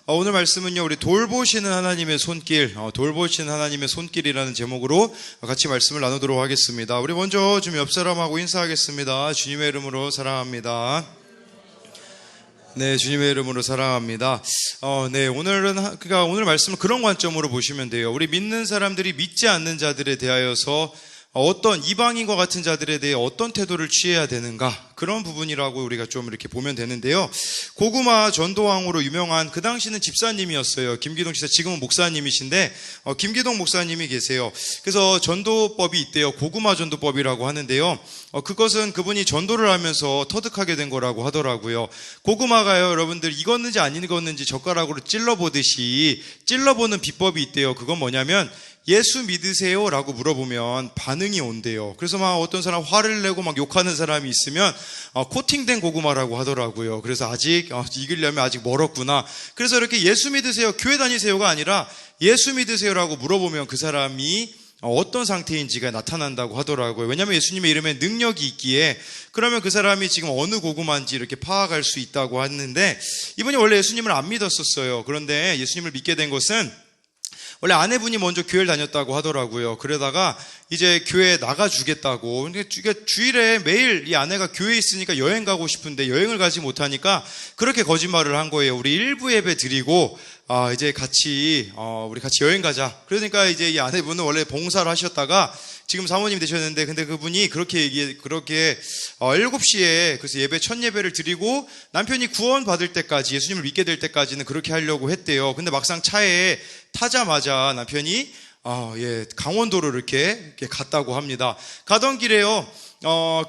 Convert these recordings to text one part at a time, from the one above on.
오늘 말씀은요, 우리 돌보시는 하나님의 손길, 돌보시는 하나님의 손길이라는 제목으로 같이 말씀을 나누도록 하겠습니다. 우리 먼저 좀 옆 사람하고 인사하겠습니다. 주님의 이름으로 사랑합니다. 네, 주님의 이름으로 사랑합니다. 네, 오늘 말씀을 그런 관점으로 보시면 돼요. 우리 믿는 사람들이 믿지 않는 자들에 대하여서 어떤 이방인과 같은 자들에 대해 어떤 태도를 취해야 되는가, 그런 부분이라고 우리가 좀 이렇게 보면 되는데요. 고구마 전도왕으로 유명한, 그 당시는 집사님이었어요. 김기동 집사, 지금은 목사님이신데 김기동 목사님이 계세요. 그래서 전도법이 있대요. 고구마 전도법이라고 하는데요. 그것은 그분이 전도를 하면서 터득하게 된 거라고 하더라고요. 고구마가요, 여러분들 익었는지 안 익었는지 젓가락으로 찔러보듯이 찔러보는 비법이 있대요. 그건 뭐냐면 예수 믿으세요? 라고 물어보면 반응이 온대요. 그래서 막 어떤 사람 화를 내고 막 욕하는 사람이 있으면 코팅된 고구마라고 하더라고요. 그래서 아직 익으려면 아직 멀었구나. 그래서 이렇게 예수 믿으세요? 교회 다니세요가 아니라 예수 믿으세요라고 물어보면 그 사람이 어떤 상태인지가 나타난다고 하더라고요. 왜냐하면 예수님의 이름에 능력이 있기에, 그러면 그 사람이 지금 어느 고구마인지 이렇게 파악할 수 있다고 하는데, 이분이 원래 예수님을 안 믿었었어요. 그런데 예수님을 믿게 된 것은 원래 아내분이 먼저 교회를 다녔다고 하더라고요. 그러다가 이제 교회에 나가주겠다고. 그러니까 주일에 매일 이 아내가 교회에 있으니까 여행 가고 싶은데 여행을 가지 못하니까 그렇게 거짓말을 한 거예요. 우리 일부 예배 드리고 이제 우리 같이 여행 가자. 그러니까 이제 이 아내분은 원래 봉사를 하셨다가 지금 사모님이 되셨는데, 근데 그분이 그렇게 7시에 그래서 첫 예배를 드리고 남편이 구원 받을 때까지, 예수님을 믿게 될 때까지는 그렇게 하려고 했대요. 근데 막상 차에 타자마자 남편이 강원도로 이렇게 갔다고 합니다. 가던 길에요,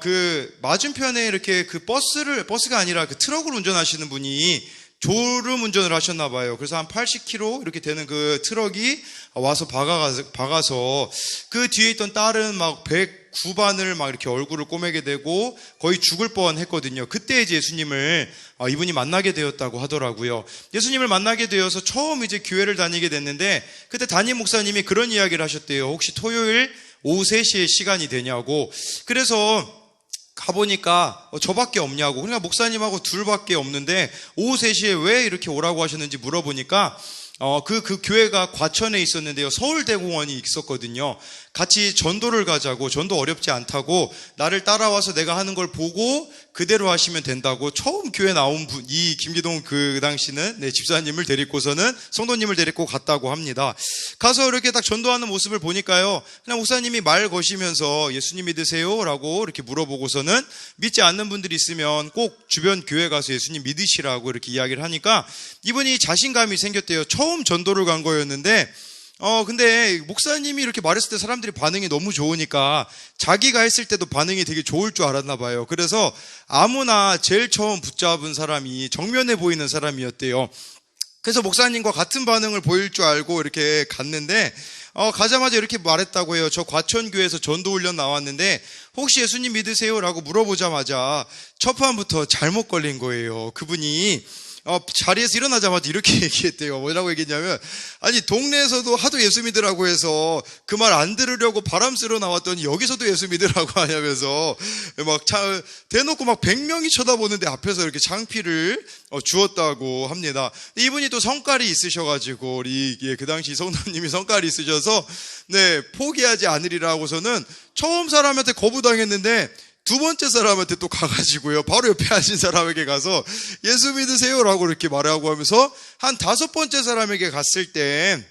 그 맞은편에 이렇게 그 버스가 아니라 그 트럭을 운전하시는 분이 졸음 운전을 하셨나 봐요. 그래서 한 80km 이렇게 되는 그 트럭이 와서 박아서 그 뒤에 있던 딸은 막 109반을 막 이렇게 얼굴을 꼬매게 되고 거의 죽을 뻔 했거든요. 그때 이제 예수님을 이분이 만나게 되었다고 하더라고요. 예수님을 만나게 되어서 처음 이제 교회를 다니게 됐는데, 그때 담임 목사님이 그런 이야기를 하셨대요. 혹시 토요일 오후 3시에 시간이 되냐고. 그래서 가보니까 저밖에 없냐고. 그러니까 목사님하고 둘밖에 없는데 오후 3시에 왜 이렇게 오라고 하셨는지 물어보니까 그 교회가 과천에 있었는데요, 서울대공원이 있었거든요. 같이 전도를 가자고. 전도 어렵지 않다고, 나를 따라와서 내가 하는 걸 보고 그대로 하시면 된다고. 처음 교회 나온 분, 이 김기동 그 당시는 집사님을 데리고서는 성도님을 데리고 갔다고 합니다. 가서 이렇게 딱 전도하는 모습을 보니까요, 그냥 목사님이 말 거시면서 예수님 믿으세요? 라고 이렇게 물어보고서는 믿지 않는 분들이 있으면 꼭 주변 교회 가서 예수님 믿으시라고 이렇게 이야기를 하니까 이분이 자신감이 생겼대요. 처음 전도를 간 거였는데 근데 목사님이 이렇게 말했을 때 사람들이 반응이 너무 좋으니까 자기가 했을 때도 반응이 되게 좋을 줄 알았나 봐요. 그래서 아무나 제일 처음 붙잡은 사람이 정면에 보이는 사람이었대요. 그래서 목사님과 같은 반응을 보일 줄 알고 이렇게 갔는데 가자마자 이렇게 말했다고 해요. 저 과천교회에서 전도훈련 나왔는데 혹시 예수님 믿으세요? 라고 물어보자마자 첫 판부터 잘못 걸린 거예요. 그분이 자리에서 일어나자마자 이렇게 얘기했대요. 뭐라고 얘기했냐면, 아니 동네에서도 하도 예수 믿으라고 해서 그 말 안 들으려고 바람 쐬러 나왔더니 여기서도 예수 믿으라고 하냐면서 막 대놓고 막 100명이 쳐다보는데 앞에서 이렇게 창피를 주었다고 합니다. 이분이 또 성깔이 있으셔가지고 그 당시 성도님이 성깔이 있으셔서 포기하지 않으리라고서는 처음 사람한테 거부당했는데 두 번째 사람한테 또 가가지고요, 바로 옆에 앉은 사람에게 가서 예수 믿으세요? 라고 이렇게 말하고 하면서 한 5번째 사람에게 갔을 때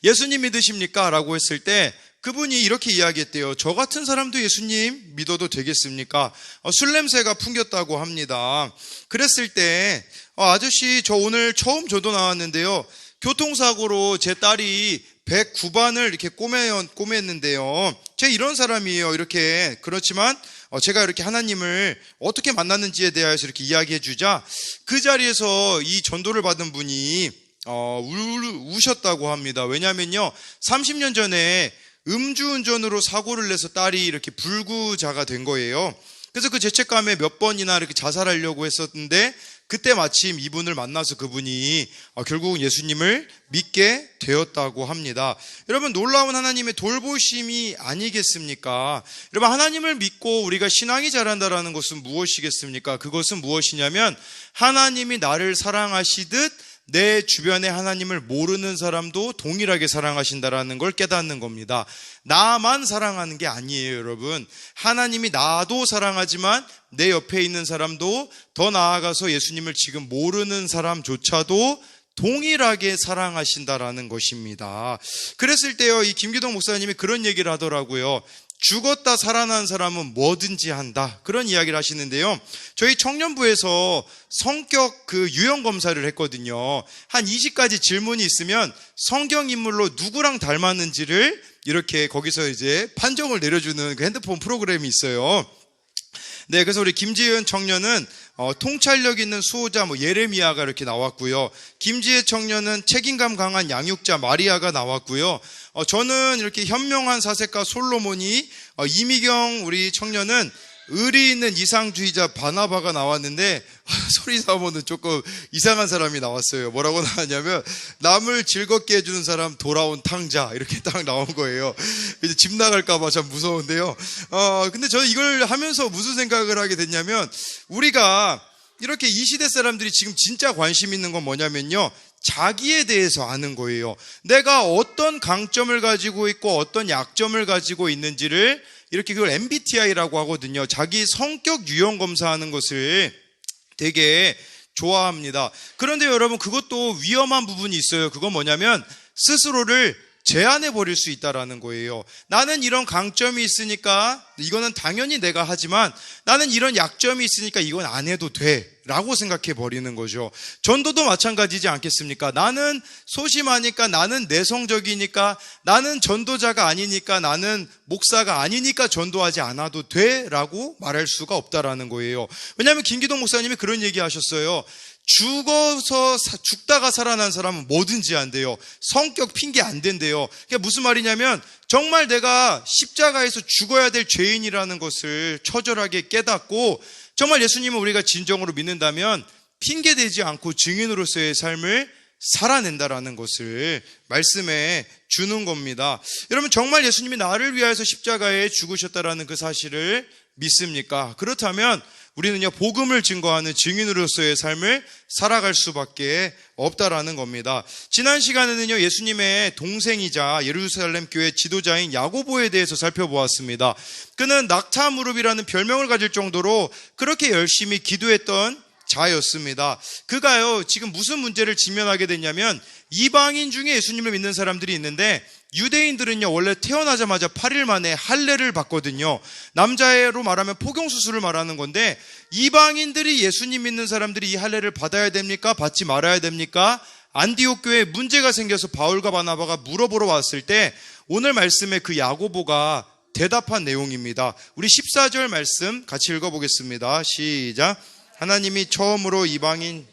예수님 믿으십니까? 라고 했을 때 그분이 이렇게 이야기했대요. 저 같은 사람도 예수님 믿어도 되겠습니까? 술 냄새가 풍겼다고 합니다. 그랬을 때 아저씨, 저 오늘 처음 전도 나왔는데요, 교통사고로 제 딸이 109반을 이렇게 꼬맸는데요, 제가 이런 사람이에요. 이렇게. 그렇지만 제가 이렇게 하나님을 어떻게 만났는지에 대해서 이렇게 이야기해 주자 그 자리에서 이 전도를 받은 분이 우셨다고 합니다. 왜냐면요, 30년 전에 음주운전으로 사고를 내서 딸이 이렇게 불구자가 된 거예요. 그래서 그 죄책감에 몇 번이나 이렇게 자살하려고 했었는데 그때 마침 이분을 만나서 그분이 결국은 예수님을 믿게 되었다고 합니다. 여러분, 놀라운 하나님의 돌보심이 아니겠습니까? 여러분, 하나님을 믿고 우리가 신앙이 자란다라는 것은 무엇이겠습니까? 그것은 무엇이냐면 하나님이 나를 사랑하시듯 내 주변에 하나님을 모르는 사람도 동일하게 사랑하신다라는 걸 깨닫는 겁니다. 나만 사랑하는 게 아니에요, 여러분. 하나님이 나도 사랑하지만 내 옆에 있는 사람도, 더 나아가서 예수님을 지금 모르는 사람조차도 동일하게 사랑하신다라는 것입니다. 그랬을 때요, 이 김기동 목사님이 그런 얘기를 하더라고요. 죽었다 살아난 사람은 뭐든지 한다, 그런 이야기를 하시는데요. 저희 청년부에서 성격 유형 검사를 했거든요. 한 20가지 질문이 있으면 성경 인물로 누구랑 닮았는지를 이렇게 거기서 이제 판정을 내려주는 그 핸드폰 프로그램이 있어요. 네, 그래서 우리 김지은 청년은 통찰력 있는 수호자 예레미야가 이렇게 나왔고요. 김지혜 청년은 책임감 강한 양육자 마리아가 나왔고요. 저는 이렇게 현명한 사색가 솔로몬이, 이미경 우리 청년은 의리 있는 이상주의자 바나바가 나왔는데, 소리 사모는 조금 이상한 사람이 나왔어요. 뭐라고 나왔냐면, 남을 즐겁게 해주는 사람 돌아온 탕자, 이렇게 딱 나온 거예요. 이제 집 나갈까봐 참 무서운데요. 근데 저는 이걸 하면서 무슨 생각을 하게 됐냐면, 우리가 이렇게 이 시대 사람들이 지금 진짜 관심 있는 건 뭐냐면요, 자기에 대해서 아는 거예요. 내가 어떤 강점을 가지고 있고 어떤 약점을 가지고 있는지를, 이렇게 그걸 MBTI라고 하거든요. 자기 성격 유형 검사하는 것을 되게 좋아합니다. 그런데 여러분, 그것도 위험한 부분이 있어요. 그건 뭐냐면 스스로를 제한해 버릴 수 있다라는 거예요. 나는 이런 강점이 있으니까 이거는 당연히 내가 하지만, 나는 이런 약점이 있으니까 이건 안 해도 돼 라고 생각해 버리는 거죠. 전도도 마찬가지지 않겠습니까? 나는 소심하니까, 나는 내성적이니까, 나는 전도자가 아니니까, 나는 목사가 아니니까 전도하지 않아도 돼 라고 말할 수가 없다라는 거예요. 왜냐하면 김기동 목사님이 그런 얘기 하셨어요. 죽다가 살아난 사람은 뭐든지 한대요. 성격 핑계 안 된대요. 그게 무슨 말이냐면, 정말 내가 십자가에서 죽어야 될 죄인이라는 것을 처절하게 깨닫고, 정말 예수님을 우리가 진정으로 믿는다면 핑계대지 않고 증인으로서의 삶을 살아낸다라는 것을 말씀해 주는 겁니다. 여러분, 정말 예수님이 나를 위하여서 십자가에 죽으셨다라는 그 사실을 믿습니까? 그렇다면 우리는요, 복음을 증거하는 증인으로서의 삶을 살아갈 수밖에 없다라는 겁니다. 지난 시간에는요, 예수님의 동생이자 예루살렘 교회 지도자인 야고보에 대해서 살펴보았습니다. 그는 낙타 무릎이라는 별명을 가질 정도로 그렇게 열심히 기도했던 자였습니다. 그가요, 지금 무슨 문제를 직면하게 됐냐면, 이방인 중에 예수님을 믿는 사람들이 있는데, 유대인들은요, 원래 태어나자마자 8일 만에 할례를 받거든요. 남자로 말하면 포경수술을 말하는 건데, 이방인들이 예수님 믿는 사람들이 이 할례를 받아야 됩니까? 받지 말아야 됩니까? 안디옥 교회에 문제가 생겨서 바울과 바나바가 물어보러 왔을 때, 오늘 말씀에 그 야고보가 대답한 내용입니다. 우리 14절 말씀 같이 읽어보겠습니다. 시작. 하나님이 처음으로 이방인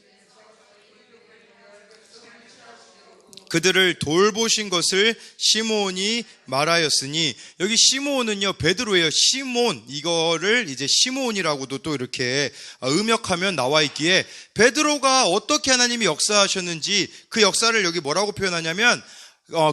그들을 돌보신 것을 시므온이 말하였으니, 여기 시므온은요, 베드로예요. 시몬, 이거를 이제 시므온이라고도 또 이렇게 음역하면 나와 있기에, 베드로가 어떻게 하나님이 역사하셨는지 그 역사를 여기 뭐라고 표현하냐면,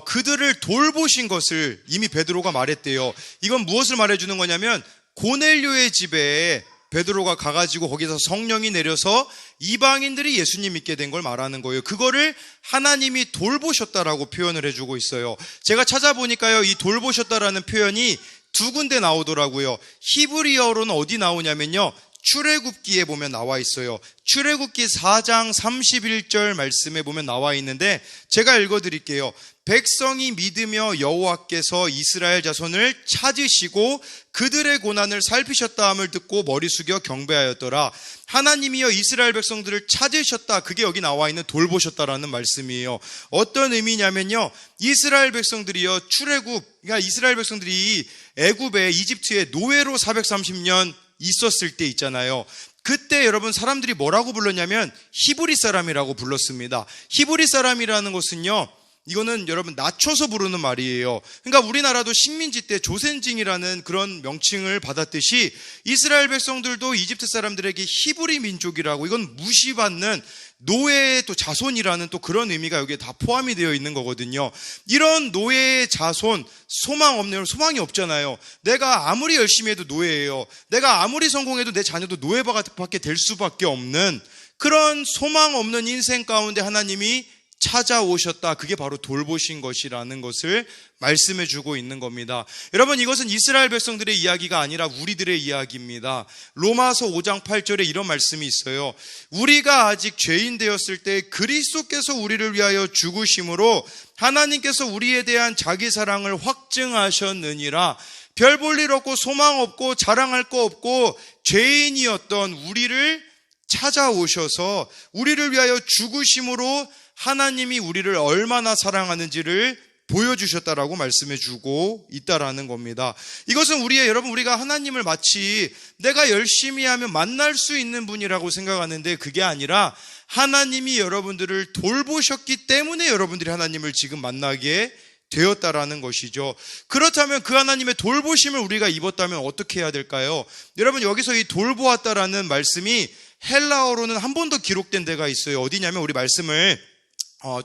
그들을 돌보신 것을 이미 베드로가 말했대요. 이건 무엇을 말해주는 거냐면, 고넬료의 집에 베드로가 가가지고 거기서 성령이 내려서 이방인들이 예수님 믿게 된 걸 말하는 거예요. 그거를 하나님이 돌보셨다라고 표현을 해주고 있어요. 제가 찾아보니까요, 이 돌보셨다라는 표현이 두 군데 나오더라고요. 히브리어로는 어디 나오냐면요, 출애굽기에 보면 나와 있어요. 출애굽기 4장 31절 말씀에 보면 나와 있는데, 제가 읽어드릴게요. 백성이 믿으며 여호와께서 이스라엘 자손을 찾으시고 그들의 고난을 살피셨다 함을 듣고 머리 숙여 경배하였더라. 하나님이여 이스라엘 백성들을 찾으셨다. 그게 여기 나와 있는 돌보셨다라는 말씀이에요. 어떤 의미냐면요, 이스라엘 백성들이요, 그러니까 이스라엘 백성들이 애굽에, 이집트에 노예로 430년 있었을 때 있잖아요. 그때 여러분, 사람들이 뭐라고 불렀냐면 히브리 사람이라고 불렀습니다. 히브리 사람이라는 것은요, 이거는 여러분 낮춰서 부르는 말이에요. 그러니까 우리나라도 식민지 때 조센징이라는 그런 명칭을 받았듯이, 이스라엘 백성들도 이집트 사람들에게 히브리 민족이라고, 이건 무시받는 노예의 또 자손이라는 또 그런 의미가 여기에 다 포함이 되어 있는 거거든요. 이런 노예의 자손, 소망이 없잖아요. 내가 아무리 열심히 해도 노예예요. 내가 아무리 성공해도 내 자녀도 노예밖에 될 수밖에 없는 그런 소망 없는 인생 가운데 하나님이 찾아오셨다. 그게 바로 돌보신 것이라는 것을 말씀해 주고 있는 겁니다. 여러분, 이것은 이스라엘 백성들의 이야기가 아니라 우리들의 이야기입니다. 로마서 5장 8절에 이런 말씀이 있어요. 우리가 아직 죄인 되었을 때 그리스도께서 우리를 위하여 죽으심으로 하나님께서 우리에 대한 자기 사랑을 확증하셨느니라. 별 볼 일 없고 소망 없고 자랑할 거 없고 죄인이었던 우리를 찾아오셔서 우리를 위하여 죽으심으로 하나님이 우리를 얼마나 사랑하는지를 보여주셨다라고 말씀해 주고 있다라는 겁니다. 이것은 우리가 하나님을 마치 내가 열심히 하면 만날 수 있는 분이라고 생각하는데 그게 아니라 하나님이 여러분들을 돌보셨기 때문에 여러분들이 하나님을 지금 만나게 되었다라는 것이죠. 그렇다면 그 하나님의 돌보심을 우리가 입었다면 어떻게 해야 될까요? 여러분, 여기서 이 돌보았다라는 말씀이 헬라어로는 한 번 더 기록된 데가 있어요. 어디냐면 우리 말씀을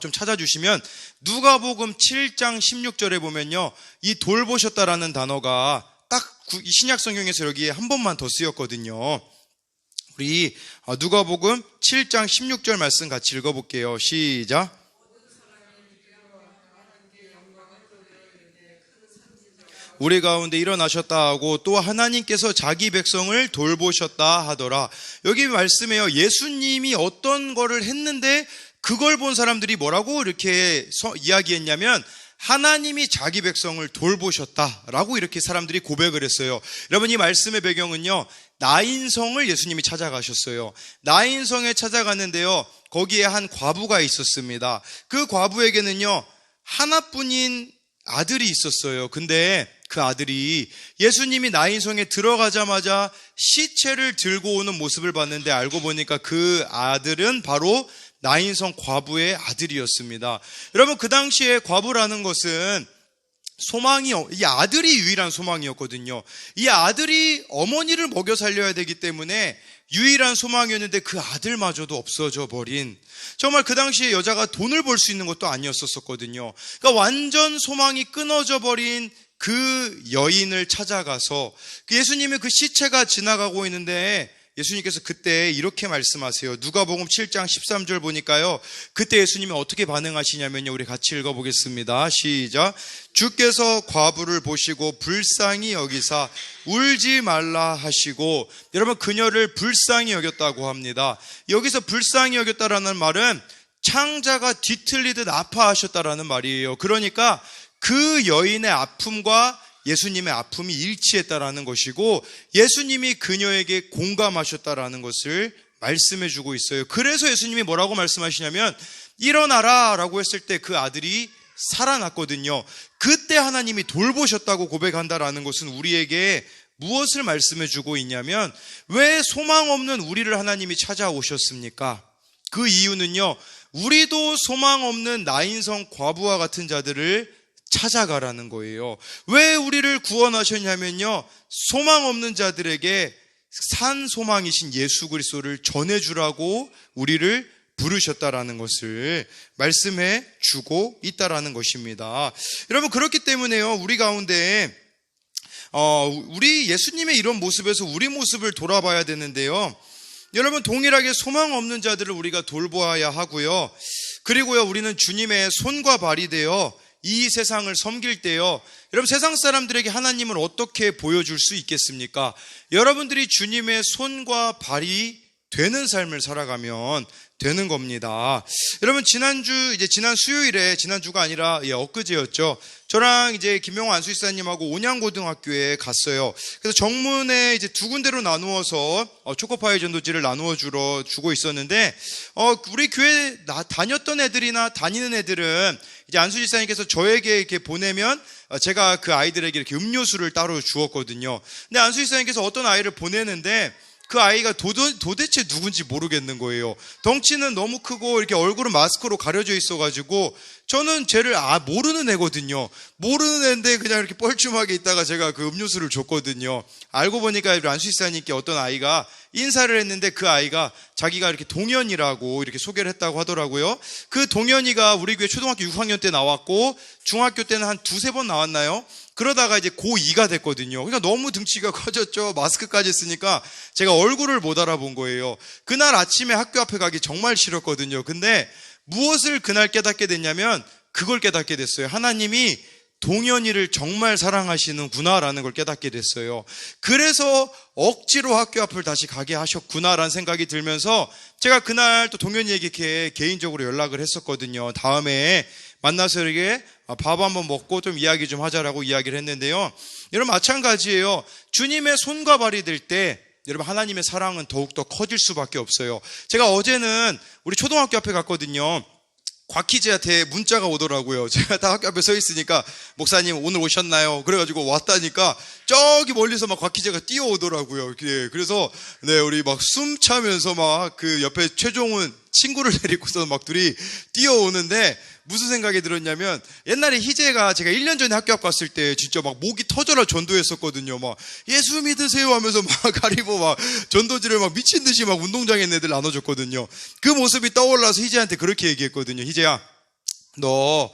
좀 찾아주시면 누가복음 7장 16절에 보면요, 이 돌보셨다라는 단어가 딱 이 신약 성경에서 여기에 한 번만 더 쓰였거든요. 우리 누가복음 7장 16절 말씀 같이 읽어볼게요. 시작. 우리 가운데 일어나셨다 하고 또 하나님께서 자기 백성을 돌보셨다 하더라. 여기 말씀해요. 예수님이 어떤 거를 했는데 그걸 본 사람들이 뭐라고 이렇게 이야기했냐면 하나님이 자기 백성을 돌보셨다라고 이렇게 사람들이 고백을 했어요. 여러분, 이 말씀의 배경은요, 나인성을 예수님이 찾아가셨어요. 나인성에 찾아갔는데요, 거기에 한 과부가 있었습니다. 그 과부에게는요, 하나뿐인 아들이 있었어요. 근데 그 아들이 예수님이 나인성에 들어가자마자 시체를 들고 오는 모습을 봤는데 알고 보니까 그 아들은 바로 나인성 과부의 아들이었습니다. 여러분, 그 당시에 과부라는 것은 이 아들이 유일한 소망이었거든요. 이 아들이 어머니를 먹여 살려야 되기 때문에 유일한 소망이었는데 그 아들마저도 없어져 버린, 정말 그 당시에 여자가 돈을 벌 수 있는 것도 아니었었거든요. 그러니까 완전 소망이 끊어져 버린 그 여인을 찾아가서 예수님의 그 시체가 지나가고 있는데 예수님께서 그때 이렇게 말씀하세요. 누가복음 7장 13절 보니까요, 그때 예수님이 어떻게 반응하시냐면요, 우리 같이 읽어보겠습니다. 시작. 주께서 과부를 보시고 불쌍히 여기사 울지 말라 하시고, 여러분, 그녀를 불쌍히 여겼다고 합니다. 여기서 불쌍히 여겼다라는 말은 창자가 뒤틀리듯 아파하셨다라는 말이에요. 그러니까 그 여인의 아픔과 예수님의 아픔이 일치했다라는 것이고 예수님이 그녀에게 공감하셨다라는 것을 말씀해 주고 있어요. 그래서 예수님이 뭐라고 말씀하시냐면 일어나라 라고 했을 때 그 아들이 살아났거든요. 그때 하나님이 돌보셨다고 고백한다라는 것은 우리에게 무엇을 말씀해 주고 있냐면, 왜 소망 없는 우리를 하나님이 찾아오셨습니까? 그 이유는요, 우리도 소망 없는 나인성 과부와 같은 자들을 찾아가라는 거예요. 왜 우리를 구원하셨냐면요, 소망 없는 자들에게 산 소망이신 예수 그리스도를 전해주라고 우리를 부르셨다라는 것을 말씀해 주고 있다라는 것입니다. 여러분, 그렇기 때문에요, 우리 가운데 우리 예수님의 이런 모습에서 우리 모습을 돌아봐야 되는데요, 여러분, 동일하게 소망 없는 자들을 우리가 돌보아야 하고요, 그리고요, 우리는 주님의 손과 발이 되어 이 세상을 섬길 때요, 여러분, 세상 사람들에게 하나님을 어떻게 보여줄 수 있겠습니까? 여러분들이 주님의 손과 발이 되는 삶을 살아가면 되는 겁니다. 여러분, 지난 수요일에, 지난주가 아니라 엊그제였죠. 저랑 이제 김명호 안수집사님하고 온양고등학교에 갔어요. 그래서 정문에 이제 두 군데로 나누어서 초코파이 전도지를 나누어 주고 있었는데, 우리 교회 다녔던 애들이나 다니는 애들은 이제 안수집사님께서 저에게 이렇게 보내면 제가 그 아이들에게 이렇게 음료수를 따로 주었거든요. 근데 안수집사님께서 어떤 아이를 보내는데 그 아이가 도대체 누군지 모르겠는 거예요. 덩치는 너무 크고 이렇게 얼굴은 마스크로 가려져 있어가지고 저는 쟤를 모르는 애거든요. 모르는 애인데 그냥 이렇게 뻘쭘하게 있다가 제가 그 음료수를 줬거든요. 알고 보니까 란스위스하니까 어떤 아이가 인사를 했는데 그 아이가 자기가 이렇게 동현이라고 이렇게 소개를 했다고 하더라고요. 그 동현이가 우리 교회 초등학교 6학년 때 나왔고 중학교 때는 한 두세 번 나왔나요? 그러다가 이제 고2가 됐거든요. 그러니까 너무 등치가 커졌죠. 마스크까지 쓰니까 제가 얼굴을 못 알아본 거예요. 그날 아침에 학교 앞에 가기 정말 싫었거든요. 근데 무엇을 그날 깨닫게 됐냐면 그걸 깨닫게 됐어요. 하나님이 동현이를 정말 사랑하시는구나라는 걸 깨닫게 됐어요. 그래서 억지로 학교 앞을 다시 가게 하셨구나라는 생각이 들면서 제가 그날 또 동현이에게 개인적으로 연락을 했었거든요. 다음에 만나서 이렇게 밥 한번 먹고 좀 이야기 좀 하자라고 이야기를 했는데요. 여러분 마찬가지예요. 주님의 손과 발이 될 때 여러분 하나님의 사랑은 더욱더 커질 수밖에 없어요. 제가 어제는 우리 초등학교 앞에 갔거든요. 곽희재한테 문자가 오더라고요. 제가 다 학교 앞에 서 있으니까 목사님 오늘 오셨나요? 그래가지고 왔다니까 저기 멀리서 막 곽희재가 뛰어오더라고요. 그래서 네 우리 막 숨 차면서 막 그 옆에 최종훈 친구를 데리고서 막 둘이 뛰어오는데 무슨 생각이 들었냐면 옛날에 희재가 제가 1년 전에 학교 앞 갔을 때 진짜 막 목이 터져라 전도했었거든요. 막 예수 믿으세요 하면서 막 가리고 막 전도지를 막 미친 듯이 막 운동장에 있는 애들 나눠줬거든요. 그 모습이 떠올라서 희재한테 그렇게 얘기했거든요. 희재야, 너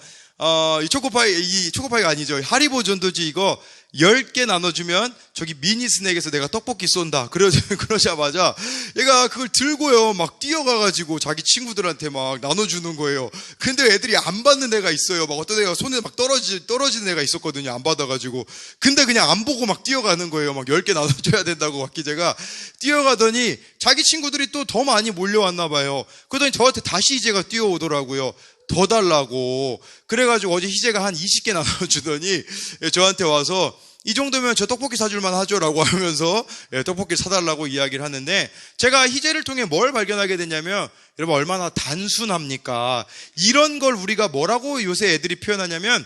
이 초코파이가 아니죠. 하리보 전도지 이거 10개 나눠주면 저기 미니 스낵에서 내가 떡볶이 쏜다. 그러자마자 얘가 그걸 들고요. 막 뛰어가가지고 자기 친구들한테 막 나눠주는 거예요. 근데 애들이 안 받는 애가 있어요. 막 어떤 애가 손에 막 떨어지는 애가 있었거든요. 안 받아가지고. 근데 그냥 안 보고 막 뛰어가는 거예요. 막 10개 나눠줘야 된다고 곽기재가 뛰어가더니 자기 친구들이 또 더 많이 몰려왔나 봐요. 그러더니 저한테 다시 희재가 뛰어오더라고요. 더 달라고. 그래가지고 어제 희재가 한 20개 나눠주더니 저한테 와서 이 정도면 저 떡볶이 사줄만 하죠라고 하면서 떡볶이를 사달라고 이야기를 하는데 제가 희재를 통해 뭘 발견하게 됐냐면 여러분 얼마나 단순합니까? 이런 걸 우리가 뭐라고 요새 애들이 표현하냐면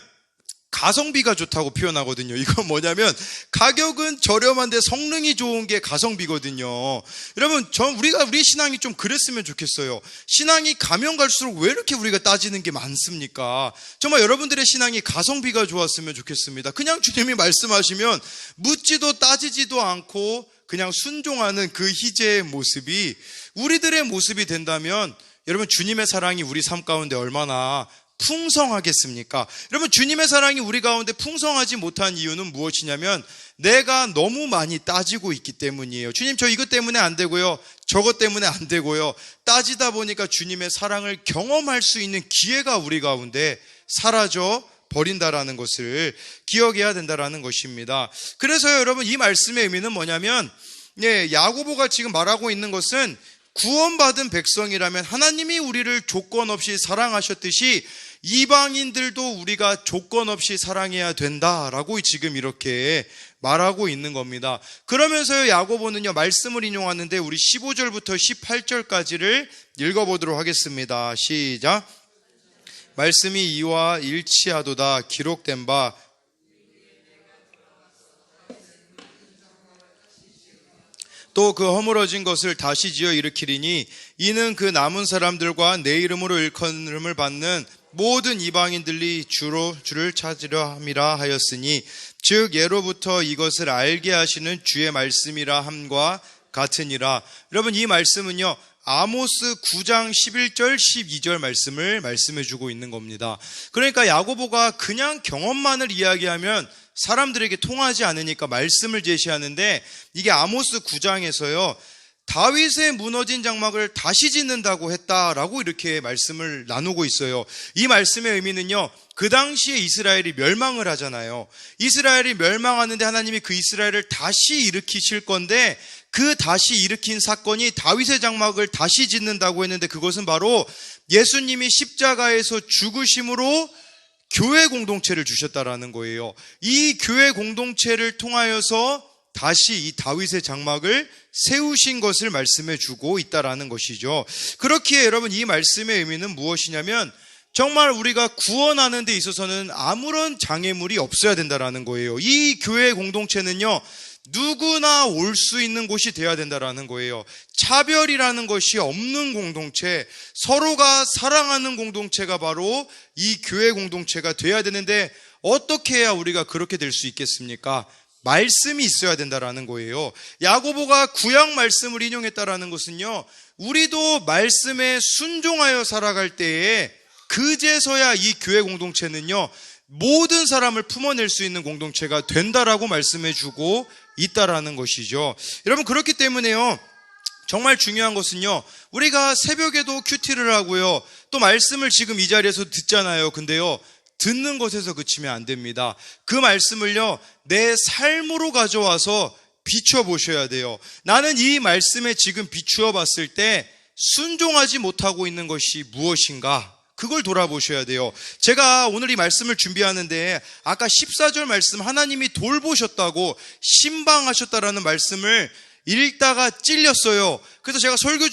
가성비가 좋다고 표현하거든요. 이건 뭐냐면 가격은 저렴한데 성능이 좋은 게 가성비거든요. 여러분 우리 신앙이 좀 그랬으면 좋겠어요. 신앙이 가면 갈수록 왜 이렇게 우리가 따지는 게 많습니까? 정말 여러분들의 신앙이 가성비가 좋았으면 좋겠습니다. 그냥 주님이 말씀하시면 묻지도 따지지도 않고 그냥 순종하는 그 희재의 모습이 우리들의 모습이 된다면 여러분 주님의 사랑이 우리 삶 가운데 얼마나 풍성하겠습니까? 여러분 주님의 사랑이 우리 가운데 풍성하지 못한 이유는 무엇이냐면 내가 너무 많이 따지고 있기 때문이에요. 주님 저 이것 때문에 안 되고요. 저것 때문에 안 되고요. 따지다 보니까 주님의 사랑을 경험할 수 있는 기회가 우리 가운데 사라져 버린다라는 것을 기억해야 된다라는 것입니다. 그래서 여러분 이 말씀의 의미는 뭐냐면 야고보가 지금 말하고 있는 것은 구원받은 백성이라면 하나님이 우리를 조건 없이 사랑하셨듯이 이방인들도 우리가 조건 없이 사랑해야 된다라고 지금 이렇게 말하고 있는 겁니다. 그러면서요 야고보는요 말씀을 인용하는데 우리 15절부터 18절까지를 읽어보도록 하겠습니다. 시작. 말씀이 이와 일치하도다. 기록된 바 또 그 허물어진 것을 다시 지어 일으키리니 이는 그 남은 사람들과 내 이름으로 일컬음을 받는 모든 이방인들이 주를 찾으려 함이라 하였으니 즉 예로부터 이것을 알게 하시는 주의 말씀이라 함과 같으니라. 여러분 이 말씀은요 아모스 9장 11절 12절 말씀을 말씀해 주고 있는 겁니다. 그러니까 야고보가 그냥 경험만을 이야기하면 사람들에게 통하지 않으니까 말씀을 제시하는데 이게 아모스 9장에서요 다윗의 무너진 장막을 다시 짓는다고 했다라고 이렇게 말씀을 나누고 있어요. 이 말씀의 의미는요 그 당시에 이스라엘이 멸망을 하잖아요. 이스라엘이 멸망하는데 하나님이 그 이스라엘을 다시 일으키실 건데 그 다시 일으킨 사건이 다윗의 장막을 다시 짓는다고 했는데 그것은 바로 예수님이 십자가에서 죽으심으로 교회 공동체를 주셨다라는 거예요. 이 교회 공동체를 통하여서 다시 이 다윗의 장막을 세우신 것을 말씀해 주고 있다라는 것이죠. 그렇기에 여러분 이 말씀의 의미는 무엇이냐면 정말 우리가 구원하는 데 있어서는 아무런 장애물이 없어야 된다라는 거예요. 이 교회 공동체는요 누구나 올 수 있는 곳이 되어야 된다라는 거예요. 차별이라는 것이 없는 공동체, 서로가 사랑하는 공동체가 바로 이 교회 공동체가 되어야 되는데 어떻게 해야 우리가 그렇게 될 수 있겠습니까? 말씀이 있어야 된다라는 거예요. 야고보가 구약 말씀을 인용했다라는 것은요, 우리도 말씀에 순종하여 살아갈 때에 그제서야 이 교회 공동체는요, 모든 사람을 품어낼 수 있는 공동체가 된다라고 말씀해주고 있다라는 것이죠. 여러분, 그렇기 때문에요, 정말 중요한 것은요, 우리가 새벽에도 큐티를 하고요, 또 말씀을 지금 이 자리에서 듣잖아요. 근데요, 듣는 것에서 그치면 안 됩니다. 그 말씀을요, 내 삶으로 가져와서 비추어 보셔야 돼요. 나는 이 말씀에 지금 비추어 봤을 때 순종하지 못하고 있는 것이 무엇인가? 그걸 돌아보셔야 돼요. 제가 오늘 이 말씀을 준비하는데 아까 14절 말씀, 하나님이 돌보셨다고 신방하셨다라는 말씀을 읽다가 찔렸어요. 그래서 제가 설교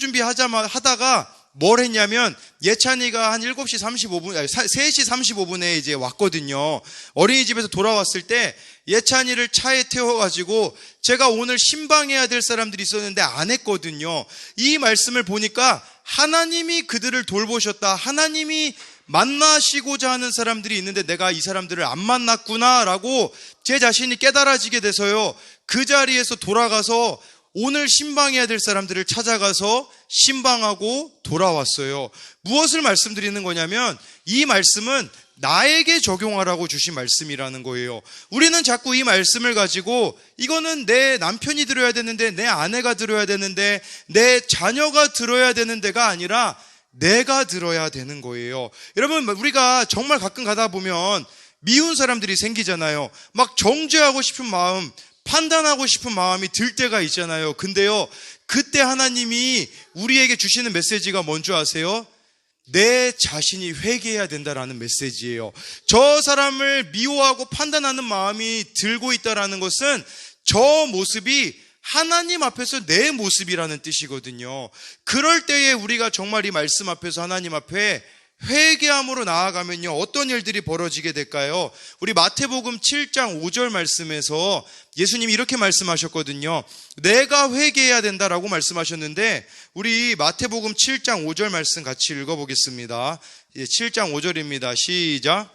하다가 뭘 했냐면, 예찬이가 한 7시 35분, 아니 3시 35분에 이제 왔거든요. 어린이집에서 돌아왔을 때 예찬이를 차에 태워가지고 제가 오늘 신방해야 될 사람들이 있었는데 안 했거든요. 이 말씀을 보니까 하나님이 그들을 돌보셨다, 하나님이 만나시고자 하는 사람들이 있는데 내가 이 사람들을 안 만났구나라고 제 자신이 깨달아지게 돼서요, 그 자리에서 돌아가서 오늘 신방해야 될 사람들을 찾아가서 신방하고 돌아왔어요. 무엇을 말씀드리는 거냐면, 이 말씀은 나에게 적용하라고 주신 말씀이라는 거예요. 우리는 자꾸 이 말씀을 가지고 이거는 내 남편이 들어야 되는데, 내 아내가 들어야 되는데, 내 자녀가 들어야 되는 데가 아니라 내가 들어야 되는 거예요. 여러분, 우리가 정말 가끔 가다 보면 미운 사람들이 생기잖아요. 막 정죄하고 싶은 마음, 판단하고 싶은 마음이 들 때가 있잖아요. 근데요, 그때 하나님이 우리에게 주시는 메시지가 뭔지 아세요? 내 자신이 회개해야 된다라는 메시지예요. 저 사람을 미워하고 판단하는 마음이 들고 있다라는 것은 저 모습이 하나님 앞에서 내 모습이라는 뜻이거든요. 그럴 때에 우리가 정말 이 말씀 앞에서 하나님 앞에 회개함으로 나아가면요, 어떤 일들이 벌어지게 될까요? 우리 마태복음 7장 5절 말씀에서 예수님이 이렇게 말씀하셨거든요. 내가 회개해야 된다라고 말씀하셨는데, 우리 마태복음 7장 5절 말씀 같이 읽어보겠습니다. 7장 5절입니다. 시작.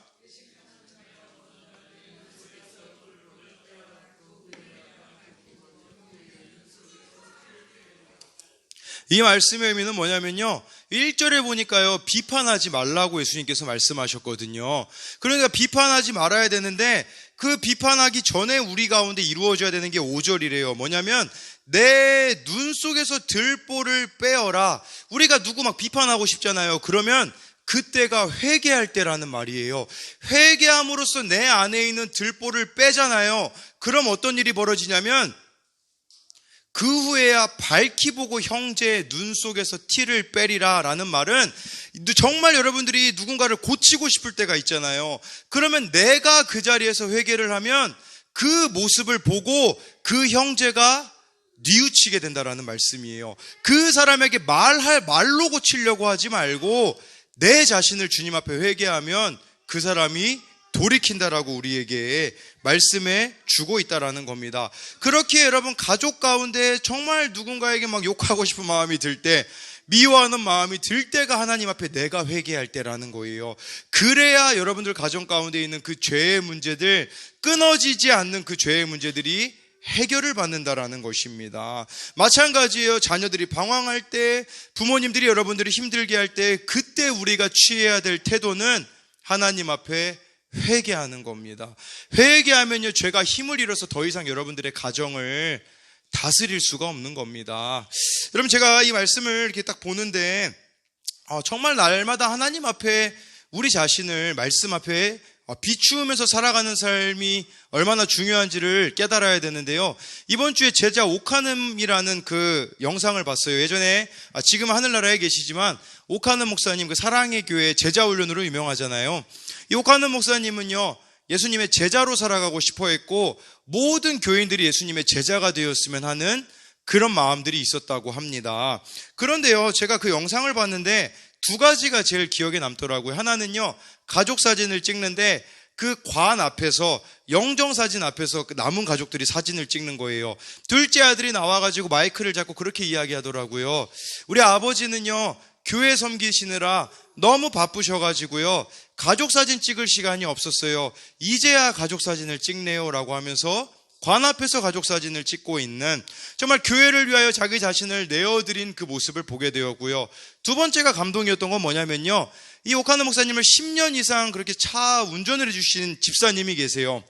이 말씀의 의미는 뭐냐면요, 1절에 보니까요, 비판하지 말라고 예수님께서 말씀하셨거든요. 그러니까 비판하지 말아야 되는데, 그 비판하기 전에 우리 가운데 이루어져야 되는 게 5절이래요. 뭐냐면, 내 눈 속에서 들보를 빼어라. 우리가 누구 막 비판하고 싶잖아요. 그러면 그때가 회개할 때라는 말이에요. 회개함으로써 내 안에 있는 들보를 빼잖아요. 그럼 어떤 일이 벌어지냐면, 그 후에야 밝히 보고 형제의 눈 속에서 티를 빼리라 라는 말은, 정말 여러분들이 누군가를 고치고 싶을 때가 있잖아요. 그러면 내가 그 자리에서 회개를 하면 그 모습을 보고 그 형제가 뉘우치게 된다라는 말씀이에요. 그 사람에게 말로 고치려고 하지 말고 내 자신을 주님 앞에 회개하면 그 사람이 돌이킨다라고 우리에게 말씀해 주고 있다라는 겁니다. 그렇게 여러분, 가족 가운데 정말 누군가에게 막 욕하고 싶은 마음이 들 때, 미워하는 마음이 들 때가 하나님 앞에 내가 회개할 때라는 거예요. 그래야 여러분들 가정 가운데 있는 그 죄의 문제들, 끊어지지 않는 그 죄의 문제들이 해결을 받는다라는 것입니다. 마찬가지예요. 자녀들이 방황할 때, 부모님들이 여러분들이 힘들게 할 때, 그때 우리가 취해야 될 태도는 하나님 앞에 회개하는 겁니다. 회개하면요, 죄가 힘을 잃어서 더 이상 여러분들의 가정을 다스릴 수가 없는 겁니다. 여러분, 제가 이 말씀을 이렇게 딱 보는데 정말 날마다 하나님 앞에 우리 자신을 말씀 앞에 비추면서 살아가는 삶이 얼마나 중요한지를 깨달아야 되는데요. 이번 주에 제자 오카눔이라는 그 영상을 봤어요. 예전에 지금 하늘나라에 계시지만 오카눔 목사님, 그 사랑의 교회 제자훈련으로 유명하잖아요. 이 오카눔 목사님은요, 예수님의 제자로 살아가고 싶어 했고, 모든 교인들이 예수님의 제자가 되었으면 하는 그런 마음들이 있었다고 합니다. 그런데요, 제가 그 영상을 봤는데 두 가지가 제일 기억에 남더라고요. 하나는요, 가족 사진을 찍는데 그 관 앞에서, 영정사진 앞에서 그 남은 가족들이 사진을 찍는 거예요. 둘째 아들이 나와가지고 마이크를 잡고 그렇게 이야기하더라고요. 우리 아버지는요, 교회 섬기시느라 너무 바쁘셔가지고요, 가족사진 찍을 시간이 없었어요. 이제야 가족사진을 찍네요 라고 하면서 관 앞에서 가족사진을 찍고 있는, 정말 교회를 위하여 자기 자신을 내어드린 그 모습을 보게 되었고요. 두 번째가 감동이었던 건 뭐냐면요, 이 오카노 목사님을 10년 이상 그렇게 차 운전을 해주신 집사님이 계세요.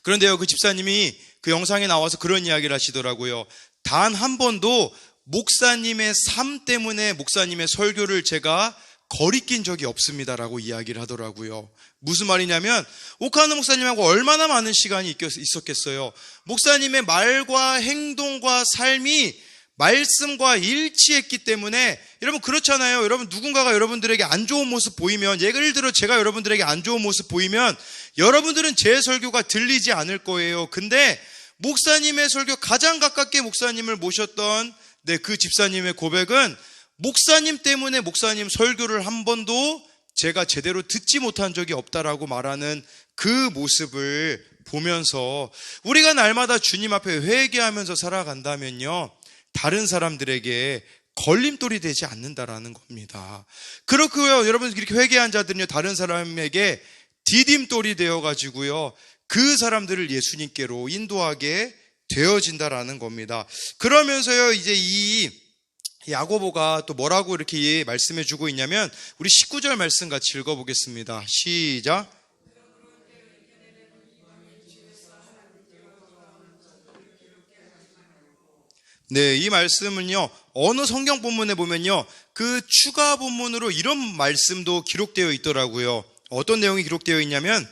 그런데요, 그 집사님이 그 영상에 나와서 그런 이야기를 하시더라고요. 단 한 번도 목사님의 삶 때문에 목사님의 설교를 제가 거리낀 적이 없습니다라고 이야기를 하더라고요. 무슨 말이냐면, 오카노 목사님하고 얼마나 많은 시간이 있었겠어요. 목사님의 말과 행동과 삶이 말씀과 일치했기 때문에, 여러분 그렇잖아요. 여러분 누군가가 여러분들에게 안 좋은 모습 보이면, 예를 들어 제가 여러분들에게 안 좋은 모습 보이면 여러분들은 제 설교가 들리지 않을 거예요. 근데 목사님의 설교, 가장 가깝게 목사님을 모셨던 그 집사님의 고백은, 목사님 때문에 목사님 설교를 한 번도 제가 제대로 듣지 못한 적이 없다라고 말하는 그 모습을 보면서, 우리가 날마다 주님 앞에 회개하면서 살아간다면요, 다른 사람들에게 걸림돌이 되지 않는다라는 겁니다. 그렇고요, 여러분 이렇게 회개한 자들은요, 다른 사람에게 디딤돌이 되어가지고요, 그 사람들을 예수님께로 인도하게 되어진다라는 겁니다. 그러면서요, 이제 이 야고보가 또 뭐라고 이렇게 말씀해 주고 있냐면, 우리 19절 말씀 같이 읽어보겠습니다. 시작. 네, 이 말씀은요, 어느 성경 본문에 보면요, 그 추가 본문으로 이런 말씀도 기록되어 있더라고요. 어떤 내용이 기록되어 있냐면,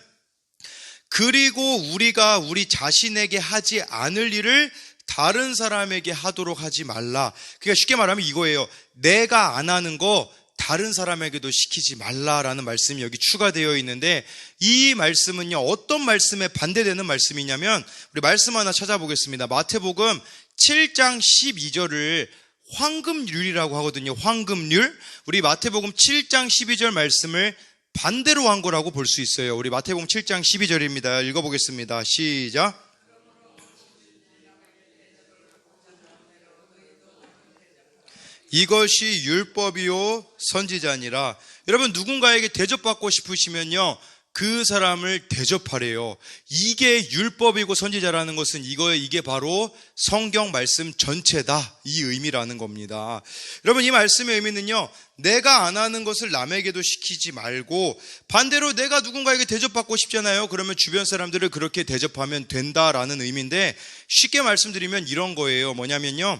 그리고 우리가 우리 자신에게 하지 않을 일을 다른 사람에게 하도록 하지 말라. 그러니까 쉽게 말하면 이거예요. 내가 안 하는 거 다른 사람에게도 시키지 말라라는 말씀이 여기 추가되어 있는데, 이 말씀은요, 어떤 말씀에 반대되는 말씀이냐면, 우리 말씀 하나 찾아보겠습니다. 마태복음 7장 12절을 황금률이라고 하거든요. 황금률. 우리 마태복음 7장 12절 말씀을 반대로 한 거라고 볼 수 있어요. 우리 마태복음 7장 12절입니다. 읽어보겠습니다. 시작. 이것이 율법이요 선지자니라. 여러분, 누군가에게 대접받고 싶으시면요, 그 사람을 대접하래요. 이게 율법이고 선지자라는 것은 이게 바로 성경 말씀 전체다, 이 의미라는 겁니다. 여러분, 이 말씀의 의미는요, 내가 안 하는 것을 남에게도 시키지 말고, 반대로 내가 누군가에게 대접받고 싶잖아요. 그러면 주변 사람들을 그렇게 대접하면 된다라는 의미인데, 쉽게 말씀드리면 이런 거예요. 뭐냐면요,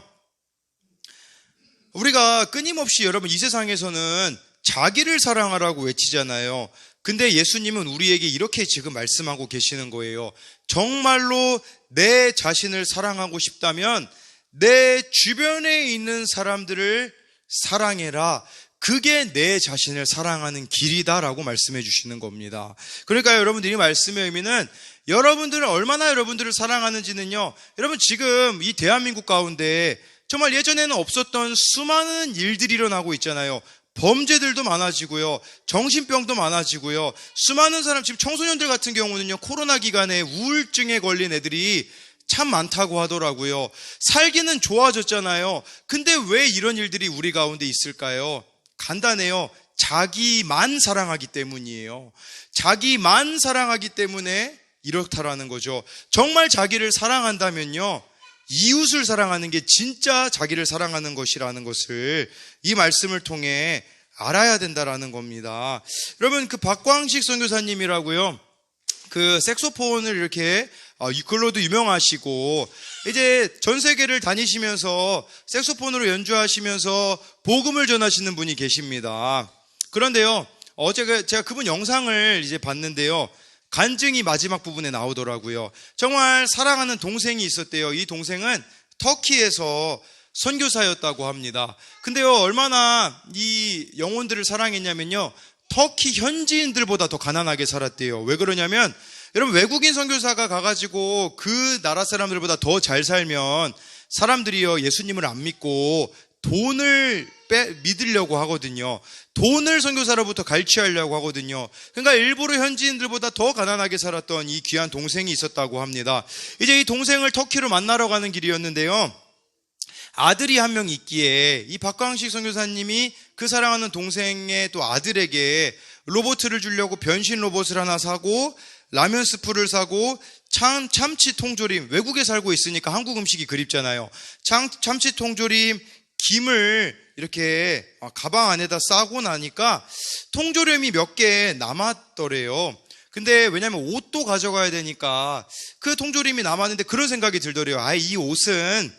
우리가 끊임없이 여러분 이 세상에서는 자기를 사랑하라고 외치잖아요. 근데 예수님은 우리에게 이렇게 지금 말씀하고 계시는 거예요. 정말로 내 자신을 사랑하고 싶다면 내 주변에 있는 사람들을 사랑해라. 그게 내 자신을 사랑하는 길이다라고 말씀해 주시는 겁니다. 그러니까 여러분들이 말씀의 의미는, 여러분들은 얼마나 여러분들을 사랑하는지는요, 여러분 지금 이 대한민국 가운데 정말 예전에는 없었던 수많은 일들이 일어나고 있잖아요. 범죄들도 많아지고요, 정신병도 많아지고요, 수많은 사람, 지금 청소년들 같은 경우는요, 코로나 기간에 우울증에 걸린 애들이 참 많다고 하더라고요. 살기는 좋아졌잖아요. 근데 왜 이런 일들이 우리 가운데 있을까요? 간단해요. 자기만 사랑하기 때문이에요. 자기만 사랑하기 때문에 이렇다라는 거죠. 정말 자기를 사랑한다면요, 이웃을 사랑하는 게 진짜 자기를 사랑하는 것이라는 것을 이 말씀을 통해 알아야 된다라는 겁니다. 여러분, 그 박광식 선교사님이라고요, 그 색소폰을 이렇게 그걸로도 유명하시고, 이제 전 세계를 다니시면서 색소폰으로 연주하시면서 복음을 전하시는 분이 계십니다. 그런데요, 어제 제가 그분 영상을 이제 봤는데요, 간증이 마지막 부분에 나오더라고요. 정말 사랑하는 동생이 있었대요. 이 동생은 터키에서 선교사였다고 합니다. 근데요, 얼마나 이 영혼들을 사랑했냐면요, 터키 현지인들보다 더 가난하게 살았대요. 왜 그러냐면, 여러분, 외국인 선교사가 가가지고 그 나라 사람들보다 더 잘 살면 사람들이요, 예수님을 안 믿고 돈을 믿으려고 하거든요. 돈을 선교사로부터 갈취하려고 하거든요. 그러니까 일부러 현지인들보다 더 가난하게 살았던 이 귀한 동생이 있었다고 합니다. 이제 이 동생을 터키로 만나러 가는 길이었는데요. 아들이 한 명 있기에 이 박광식 선교사님이 그 사랑하는 동생의 또 아들에게 로봇을 주려고 변신 로봇을 하나 사고 라면 스프를 사고 참치 통조림, 외국에 살고 있으니까 한국 음식이 그립잖아요. 참치 통조림, 김을 이렇게 가방 안에다 싸고 나니까 통조림이 몇 개 남았더래요. 근데 왜냐면 옷도 가져가야 되니까 그 통조림이 남았는데 그런 생각이 들더래요. 이 옷은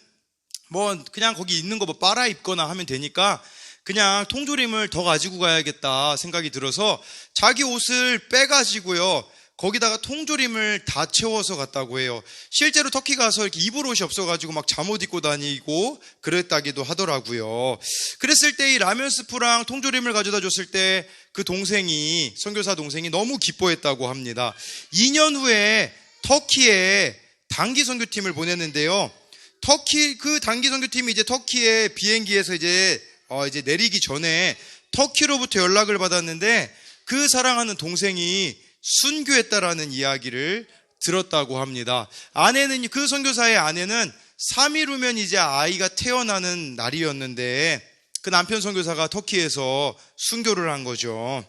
뭐 그냥 거기 있는 거 뭐 빨아 입거나 하면 되니까 그냥 통조림을 더 가지고 가야겠다 생각이 들어서 자기 옷을 빼가지고요. 거기다가 통조림을 다 채워서 갔다고 해요. 실제로 터키 가서 이렇게 입을 옷이 없어가지고 막 잠옷 입고 다니고 그랬다기도 하더라고요. 그랬을 때 이 라면 스프랑 통조림을 가져다 줬을 때 그 동생이, 선교사 동생이 너무 기뻐했다고 합니다. 2년 후에 터키에 단기 선교팀을 보냈는데요. 그 단기 선교팀이 이제 터키의 비행기에서 이제 내리기 전에 터키로부터 연락을 받았는데 그 사랑하는 동생이 순교했다라는 이야기를 들었다고 합니다. 그 선교사의 아내는 3일 후면 이제 아이가 태어나는 날이었는데 그 남편 선교사가 터키에서 순교를 한 거죠.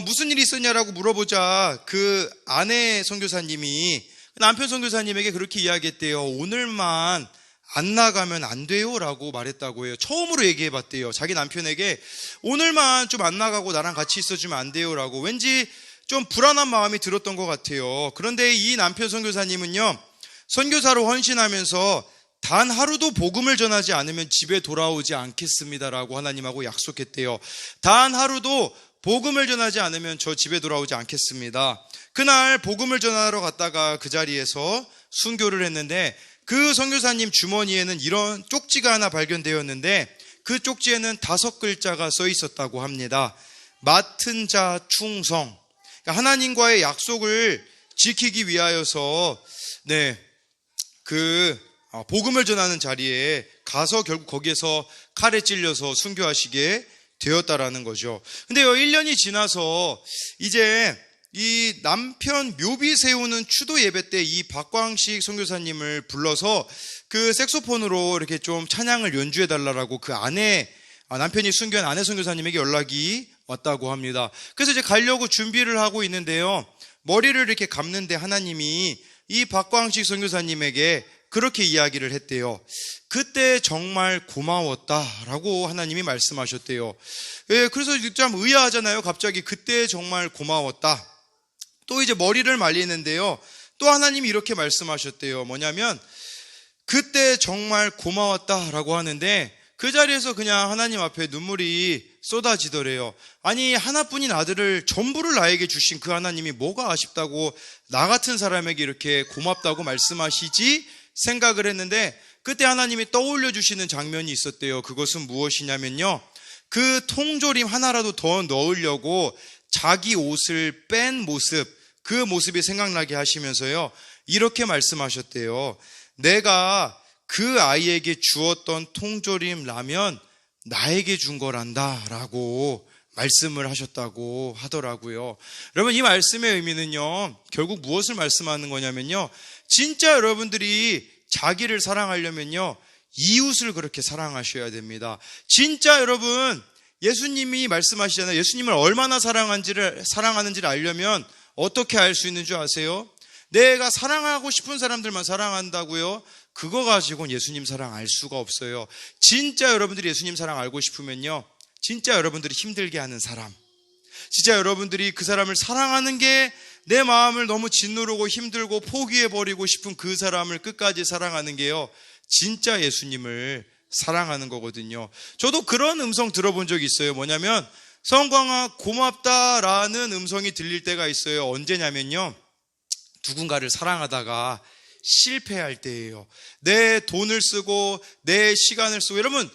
무슨 일이 있었냐라고 물어보자 그 아내 선교사님이 남편 선교사님에게 그렇게 이야기했대요. 오늘만 안 나가면 안 돼요 라고 말했다고 해요. 처음으로 얘기해봤대요. 자기 남편에게 오늘만 좀 안 나가고 나랑 같이 있어주면 안 돼요 라고. 왠지 좀 불안한 마음이 들었던 것 같아요. 그런데 이 남편 선교사님은요, 선교사로 헌신하면서 단 하루도 복음을 전하지 않으면 집에 돌아오지 않겠습니다라고 하나님하고 약속했대요. 단 하루도 복음을 전하지 않으면 저 집에 돌아오지 않겠습니다. 그날 복음을 전하러 갔다가 그 자리에서 순교를 했는데 그 선교사님 주머니에는 이런 쪽지가 하나 발견되었는데 그 쪽지에는 5글자가 써 있었다고 합니다. 맡은 자 충성. 그러니까 하나님과의 약속을 지키기 위하여서 복음을 전하는 자리에 가서 결국 거기에서 칼에 찔려서 순교하시게 되었다라는 거죠. 근데요, 1년이 지나서 이제 이 남편 묘비 세우는 추도 예배 때 이 박광식 선교사님을 불러서 그 색소폰으로 이렇게 좀 찬양을 연주해 달라고 그 남편이 순교한 아내 선교사님에게 연락이 왔다고 합니다. 그래서 이제 가려고 준비를 하고 있는데요. 머리를 이렇게 감는데 하나님이 이 박광식 선교사님에게 그렇게 이야기를 했대요. 그때 정말 고마웠다라고 하나님이 말씀하셨대요. 그래서 참 의아하잖아요. 갑자기 그때 정말 고마웠다. 또 이제 머리를 말리는데요. 또 하나님이 이렇게 말씀하셨대요. 뭐냐면 그때 정말 고마웠다라고 하는데 그 자리에서 그냥 하나님 앞에 눈물이 쏟아지더래요. 아니, 하나뿐인 아들을 전부를 나에게 주신 그 하나님이 뭐가 아쉽다고 나 같은 사람에게 이렇게 고맙다고 말씀하시지 생각을 했는데 그때 하나님이 떠올려 주시는 장면이 있었대요. 그것은 무엇이냐면요, 그 통조림 하나라도 더 넣으려고 자기 옷을 뺀 모습, 그 모습이 생각나게 하시면서요, 이렇게 말씀하셨대요. 내가 그 아이에게 주었던 통조림 라면 나에게 준 거란다 라고 말씀을 하셨다고 하더라고요. 여러분, 이 말씀의 의미는요, 결국 무엇을 말씀하는 거냐면요, 진짜 여러분들이 자기를 사랑하려면요, 이웃을 그렇게 사랑하셔야 됩니다. 진짜 여러분, 예수님이 말씀하시잖아요. 예수님을 얼마나 사랑하는지를 알려면 어떻게 알 수 있는 줄 아세요? 내가 사랑하고 싶은 사람들만 사랑한다고요? 그거 가지고는 예수님 사랑 알 수가 없어요. 진짜 여러분들이 예수님 사랑 알고 싶으면요, 진짜 여러분들이 힘들게 하는 사람, 진짜 여러분들이 그 사람을 사랑하는 게 내 마음을 너무 짓누르고 힘들고 포기해버리고 싶은 그 사람을 끝까지 사랑하는 게요, 진짜 예수님을 사랑하는 거거든요. 저도 그런 음성 들어본 적이 있어요. 뭐냐면, 성광아 고맙다라는 음성이 들릴 때가 있어요. 언제냐면요, 누군가를 사랑하다가 실패할 때예요. 내 돈을 쓰고 내 시간을 쓰고, 여러분,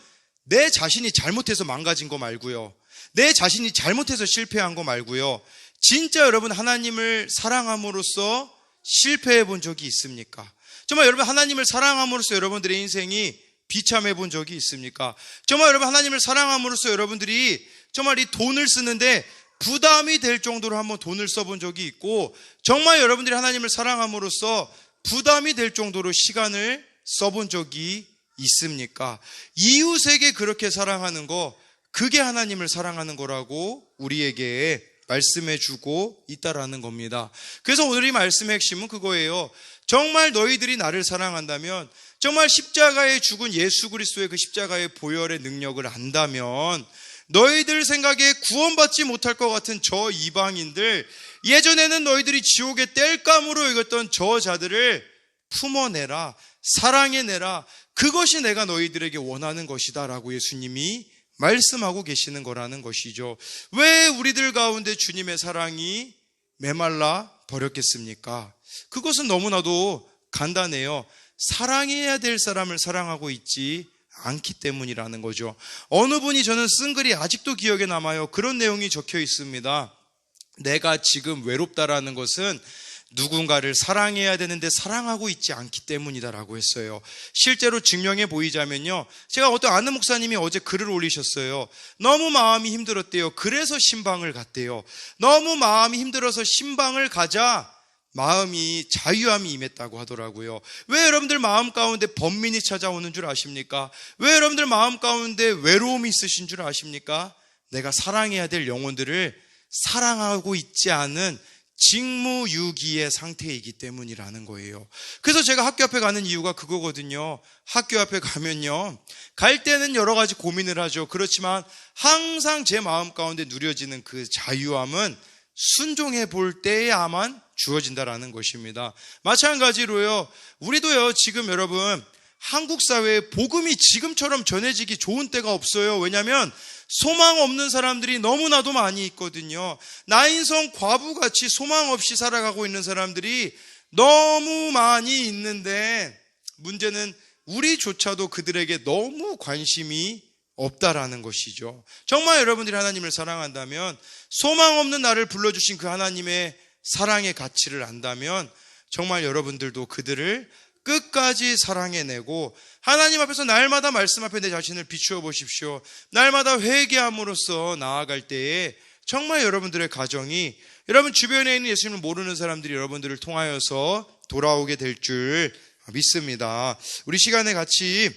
내 자신이 잘못해서 망가진 거 말고요, 내 자신이 잘못해서 실패한 거 말고요, 진짜 여러분 하나님을 사랑함으로써 실패해 본 적이 있습니까? 정말 여러분 하나님을 사랑함으로써 여러분들의 인생이 비참해 본 적이 있습니까? 정말 여러분 하나님을 사랑함으로써 여러분들이 정말 이 돈을 쓰는데 부담이 될 정도로 한번 돈을 써본 적이 있고, 정말 여러분들이 하나님을 사랑함으로써 부담이 될 정도로 시간을 써본 적이 있습니까? 이웃에게 그렇게 사랑하는 거, 그게 하나님을 사랑하는 거라고 우리에게 말씀해 주고 있다라는 겁니다. 그래서 오늘 이 말씀의 핵심은 그거예요. 정말 너희들이 나를 사랑한다면, 정말 십자가에 죽은 예수 그리스도의 그 십자가의 보혈의 능력을 안다면, 너희들 생각에 구원받지 못할 것 같은 저 이방인들, 예전에는 너희들이 지옥의 땔감으로 여겼던 저 자들을 품어내라, 사랑해내라. 그것이 내가 너희들에게 원하는 것이다 라고 예수님이 말씀하고 계시는 거라는 것이죠. 왜 우리들 가운데 주님의 사랑이 메말라 버렸겠습니까? 그것은 너무나도 간단해요. 사랑해야 될 사람을 사랑하고 있지 않기 때문이라는 거죠. 어느 분이 저는 쓴 글이 아직도 기억에 남아요. 그런 내용이 적혀 있습니다. 내가 지금 외롭다라는 것은 누군가를 사랑해야 되는데 사랑하고 있지 않기 때문이다라고 했어요. 실제로 증명해 보이자면요, 제가 어떤 아는 목사님이 어제 글을 올리셨어요. 너무 마음이 힘들었대요. 그래서 신방을 갔대요. 너무 마음이 힘들어서 신방을 가자 마음이 자유함이 임했다고 하더라고요. 왜 여러분들 마음 가운데 번민이 찾아오는 줄 아십니까? 왜 여러분들 마음 가운데 외로움이 있으신 줄 아십니까? 내가 사랑해야 될 영혼들을 사랑하고 있지 않은 직무유기의 상태이기 때문이라는 거예요. 그래서 제가 학교 앞에 가는 이유가 그거거든요. 학교 앞에 가면요, 갈 때는 여러 가지 고민을 하죠. 그렇지만 항상 제 마음 가운데 누려지는 그 자유함은 순종해 볼 때에야만 주어진다라는 것입니다. 마찬가지로요, 우리도요, 지금 여러분 한국 사회에 복음이 지금처럼 전해지기 좋은 때가 없어요. 왜냐하면 소망 없는 사람들이 너무나도 많이 있거든요. 나인성 과부같이 소망 없이 살아가고 있는 사람들이 너무 많이 있는데, 문제는 우리조차도 그들에게 너무 관심이 없다라는 것이죠. 정말 여러분들이 하나님을 사랑한다면, 소망 없는 나를 불러주신 그 하나님의 사랑의 가치를 안다면, 정말 여러분들도 그들을 끝까지 사랑해내고, 하나님 앞에서 날마다 말씀 앞에 내 자신을 비추어 보십시오. 날마다 회개함으로써 나아갈 때에 정말 여러분들의 가정이, 여러분 주변에 있는 예수님을 모르는 사람들이 여러분들을 통하여서 돌아오게 될 줄 믿습니다. 우리 시간에 같이